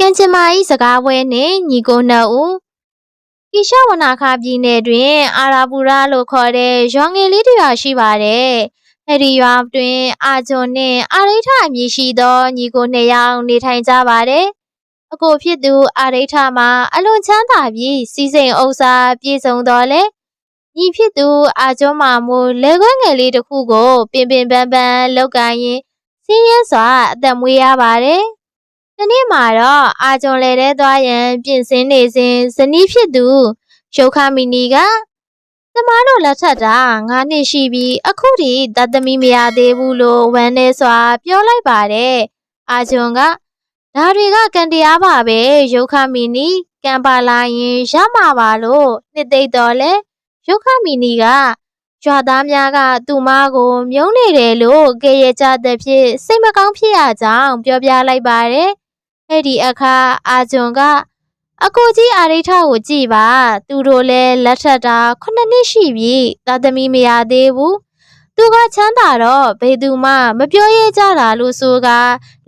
ကန်ချင်မာ၏စကားပွဲနှင့်ညီကိုနှစ်ဦးကိရှဝနာခပြည်နယ်တွင်အာရာပူရလို့ခေါ်တဲ့ရွာငယ်လေးတစ်ရွာရှိပါတယ်။အဲဒီရွာတွင်အာဂျွန်နှင့်အာရိဋ္ဌအမည်ရှိသောညီကိုနှစ်ယောက်နေထိုင်ကြပါတယ်။အကိုဖြစ်သူအာရိဋ္ဌမှာအလွန်ချမ်းသာပြီးစီးစိမ်ဥစ္စာပြည့်စုံတော်လဲညီဖြစ်သူအာဂျွန်မှာမူလေခွက်ငယ်လေးတစ်ခုကိုပင်ပင်ပန်းပန်းလောက်ကင်ရင်ဆင်းရဲစွာအသက်မွေးရပါတယ်။ဒီနေ့မှာတော့အာဂျွန်လေထဲသွားရန်ပြင်ဆင်နေစဉ်ဇနီးဖြစ်သူရုခမီနီကသမားတို့လက်ထပ်တာ9နှစ်ရှိပြီးအခုထိတသမီမရသေးဘူးလို့ဝမ်းနေစွာပြောလိုက်ပါတယ်။အာဂျွန်ကဒါတွေကကံတရားပါပဲရုခမီနီကံပါလာရင်ရမှာပါလို့နှစ်သိမ့်တော်လဲရုခမီနီကရွာသားများကသူမကိုမြုံနေတယ်လို့ကဲရကြတဲ့ဖြစ်စိတ်မကောင်းဖြစ်ရကြောင်းပြောပြလိုက်ပါတယ်။အဲ့ဒီအခါအာဂျွန်ကအကိုကြီးအာရိဋ္ဌကိုကြည့်ပါသူတို့လည်းလက်ထပ်တာ9နှစ်ရှိပြီသာသမီမရသေးဘူးသူကချမ်းသာတော့ဘယ်သူမှမပြောရဲကြတာလို့ဆိုက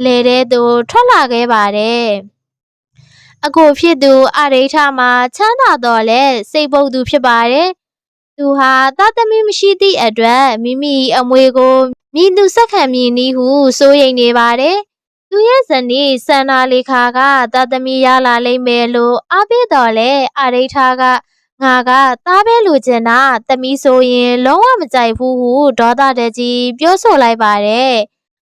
လေတဲ့သူထွက်လာခဲ့ပါတယ်အကိုဖြစ်သူအာရိဋ္ဌမှာချမ်းသာတော့လဲစိတ်ပုတ်သူဖြစ်ပါတယ်သူဟာသာသမီမရှိသည့်အတွက်မိမိအမွေကိုမိသူဆက်ခံမည်နည်းဟုစိုးရိမ်နေပါတယ်သူရဲ့ဇနီးစန္နာလေခါကသာသမီရလာလိမ့်မယ်လို့အားပေးတော်လဲအာရိဋ္ဌကငါကသားပဲလူချင်တာသမီးဆိုရင်လုံးဝမကြိုက်ဘူးဟုဒေါသတကြီးပြောဆိုလိုက်ပါတယ်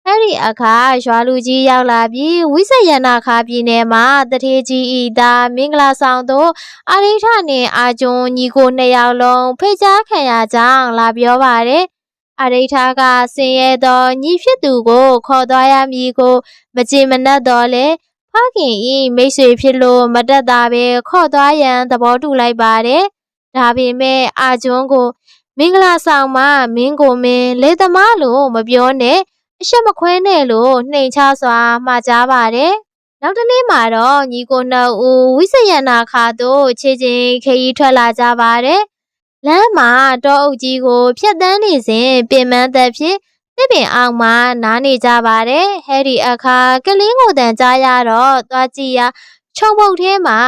အဲ့ဒီအခါရွာလူကြီးရောက်လာပြီးဝိဇယနာခါပြည်နယ်မှာတထေးကြီးဤသားမင်္ဂလာဆောင်တို့အာရိဋ္ဌနှင့်အာဂျွန်ညီကိုနှစ်ယောက်လုံးဖိတ်ကြားခံရကြောင်းလာပြောပါတယ်အာရိဋ္ဌကဆင်းရဲသောညီဖြစ်သူကိုခေါ်သွားရမည်ကိုမကြင်မနှက်တော့လေဖခင်ဤမိတ်ဆွေဖြစ်လို့မတက်တာပဲခေါ်သွားရန်သဘောတူလိုက်ပါတယ်ဒါပေမဲ့အာဂျွန်ကိုမင်္ဂလာဆောင်မှာမင်းကိုမင်းလေသမားလို့မပြောနဲ့အရှက်မခွဲနဲ့လို့နှိမ်ချစွာမှာကြားပါတယ်နောက်တနေ့မှာတော့ညီကိုနှစ်ဦးဝိဇယနာခါတို့ခြေချင်းခရီးထွက်လာကြပါတယ်လမ်းမှာတောအုပ်ကြီးကိုဖျက်တမ်းနေစဉ်ပင်မသက်ဖြစ်တစ်ပင်အောင်မှာနားနေကြပါတယ်ဟဲဒီအခါကလေးကိုတန်ကြားရတော့သွားကြည့်ရခြုံပုတ်ထဲမှာ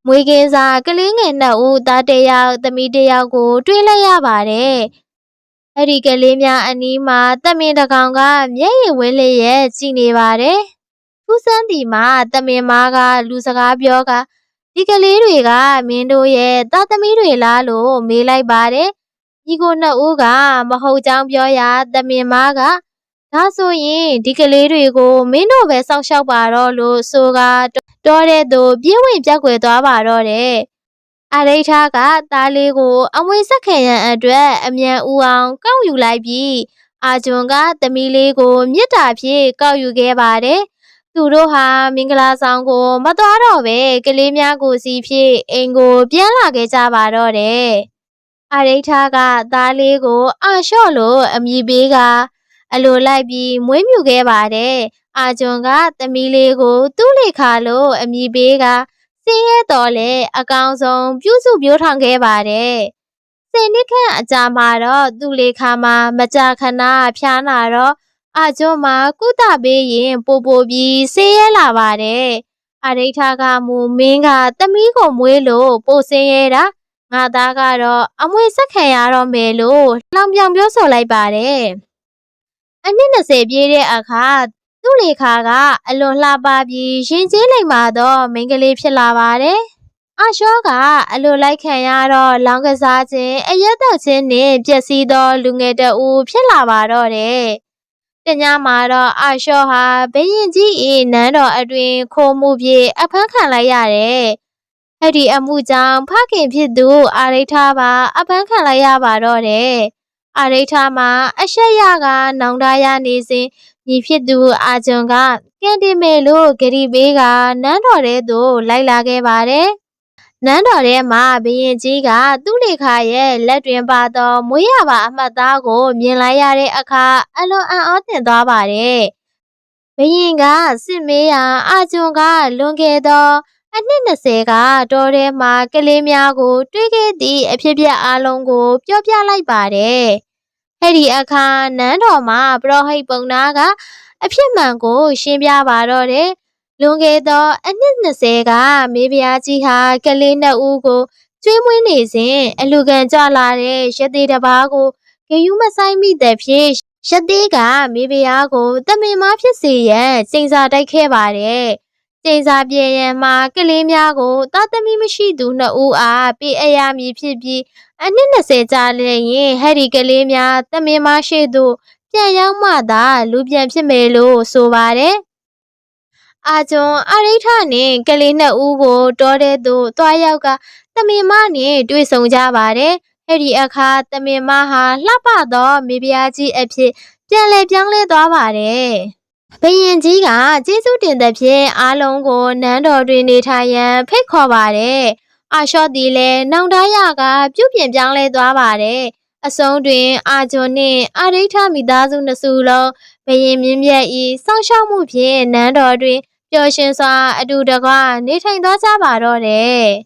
မွေးကင်းစားကလေးငယ်နှစ်ဦးသားတစ်ယောက်သမီးတစ်ယောက်ကိုတွေ့လိုက်ရပါတယ်အဲ့ဒီကလေးများအနီးမှာသမင်တကောင်ကမျက်ရည်ဝင်းလေးရဲ့ကြည့်နေပါတယ်ထူးဆန်းဒီမှာသမင်မားကလူစကားပြောကဒီကလေးတွေကမင်းတို့ရဲ့သားသမီးတွေလားလို့မေးလိုက်ပါတယ်ညီကိုနှစ်ဦးကမဟုတ်ကြောင်းပြောရာသမင်မားကဒါဆိုရင်ဒီကလေးတွေကိုမင်းတို့ပဲစောင့်ရှောက်ပါတော့လို့ဆိုကတော်တဲ့သူပြင်းဝင်ပြောက်ွယ်သွားပါတော့တယ်အာရိဋ္ဌကသားလေးကိုအမွေဆက်ခံရန်အတွက်အမြန်ဦးအောင်ကောက်ယူလိုက်ပြီးအာဂျွန်ကသမီးလေးကိုမြစ်တာဖြင့်ကောက်ယူခဲ့ပါတယ်သူတို့ဟာမင်္ဂလာဆောင်ကိုမသွားတော့ပဲကလေးများကိုစီဖြင့်အိမ်ကိုပြန်လာခဲ့ကြပါတော့တယ်အာရိဋ္ဌကသားလေးကိုအာလျှော့လို့အမည်ပေးကအလိုလိုက်ပြီးမွေးမြူခဲ့ပါတယ်အာဂျွန်ကသမီးလေးကိုသူ့လေခါလို့အမည်ပေးကစင်းရဲတော်လဲအကောင်ဆုံးပြုစုပြောထောင်ခဲ့ပါတယ်10နှစ်ခန့်အကြာမှာတော့သူ့လေခါမှာမကြာခဏဖျားနာတော့အာဂျွန်မှာကုသပေးရင်ပိုပြီးဆေးရဲလာပါတယ်အာရိဋ္ဌကမူမင်းကသမီးကိုမွေးလို့ပိုဆင်းရဲတာငါသားကတော့အမွေဆက်ခံရတော့မယ်လို့လောင်ပြောင်ပြောဆိုလိုက်ပါတယ်အနှစ်20ပြည့်တဲ့အခါသူ့လေခါကအလွန်လှပပြီးရင်ကျေးလိမ္မာသောမိန်းကလေးဖြစ်လာပါတယ်အာရှောကအလိုလိုက်ခံရတော့လောင်းကစားခြင်းအရက်တော့ခြင်းနှင့်ပျက်စီးသောလူငယ်တဦးဖြစ်လာပါတော့တယ်တညမှာတော့အာရှောဟာဘရင်ကြီး၏နန်းတော်အတွင်ခိုးမှုဖြင့်အဖမ်းခံလိုက်ရတယ်အဲ့ဒီအမှုကြောင့်ဖခင်ဖြစ်သူအာရိဋ္ဌပါအဖမ်းခံလိုက်ရပါတော့တယ်အာရိဋ္ဌမှာအရှက်ရကနောင်တရနေစဉ်ညီဖြစ်သူအာဂျွန်ကကင်တင်မယ်လို့ဂရီပေးကနန်းတော်ထဲသို့လိုက်လာခဲ့ပါတယ်နန်းတော်ထဲမှာဘရင်ကြီးကသူ့လေခါရဲ့လက်တွင်ပါသောမွေးရပါအမှတ်သားကိုမြင်လိုက်ရတဲ့အခါအလွန်အံ့ဩသင့်သွားပါတယ်ဘရင်ကစစ်မေးရာအာဂျွန်ကလွန်ခဲ့သောအနှစ်20ကတောထဲမှာကလေးများကိုတွေ့ခဲ့သည့်အဖြစ်အပျက်အလုံးကိုပြောပြလိုက်ပါတယ်အဲ့ဒီအခါနန်းတော်မှာပရောဟိတ်ပုံနာကအဖြစ်မှန်ကိုရှင်းပြပါတော့တယ် လွန်ခဲ့သောအနှစ်20ကမေဖျားကြီးဟာကလေးနှစ်ဦးကိုကျွေးမွေးနေစဉ်အလူခံကြလာတဲ့ရသေးတစ်ပါးကိုဂယုမဆိုင်မိတဲ့ဖြင့်ရသေးကမေဖျားကိုတမင်မဖြစ်စေရန်ကျိန်စာတိုက်ခဲ့ပါတယ်။ကျိန်စာပြေရန်မှာကလေးများကိုသားသမီးမရှိသူနှစ်ဦးအားပေးအပ်ရမည်ဖြစ်ပြီးအနှစ်20ကြာလျင်ဟဲ့ဒီကလေးများတမင်မရှိသို့ပြန်ရောက်မှသာလူပြန်ဖြစ်မယ်လို့ဆိုပါတယ်။အာကျွန်းအရိဋ္ဌနှင့်ကလေးနှစ်ဦးကိုတောထဲသို့တွားရောက်ကတမင်မနှင့်တွေ့ဆုံကြပါတယ်။အဲ့ဒီအခါတမင်မဟာလှပသောမေဖျားကြီးအဖြစ်ပြန်လည်ပြောင်းလဲသွားပါတယ်။ဘယင်ကြီးကကျေးဇူးတင်သဖြင့်အားလုံးကိုနန်းတော်တွင်နေထိုင်ရန်ဖိတ်ခေါ်ပါတယ်။အာလျှော့သည်လည်းနောင်တရကပြုပြင်ပြောင်းလဲသွားပါတယ်။အဆုံးတွင်အာကျွန်းနှင့်အရိဋ္ဌမိသားစုနှစ်စုလုံးဘယင်မြင့်မြတ်၏စောင့်ရှောက်မှုဖြင့်နန်းတော်တွင်ပျော်ရွှင်စွာအတူတကွနေထိုင်သွားကြပါတော့တယ်။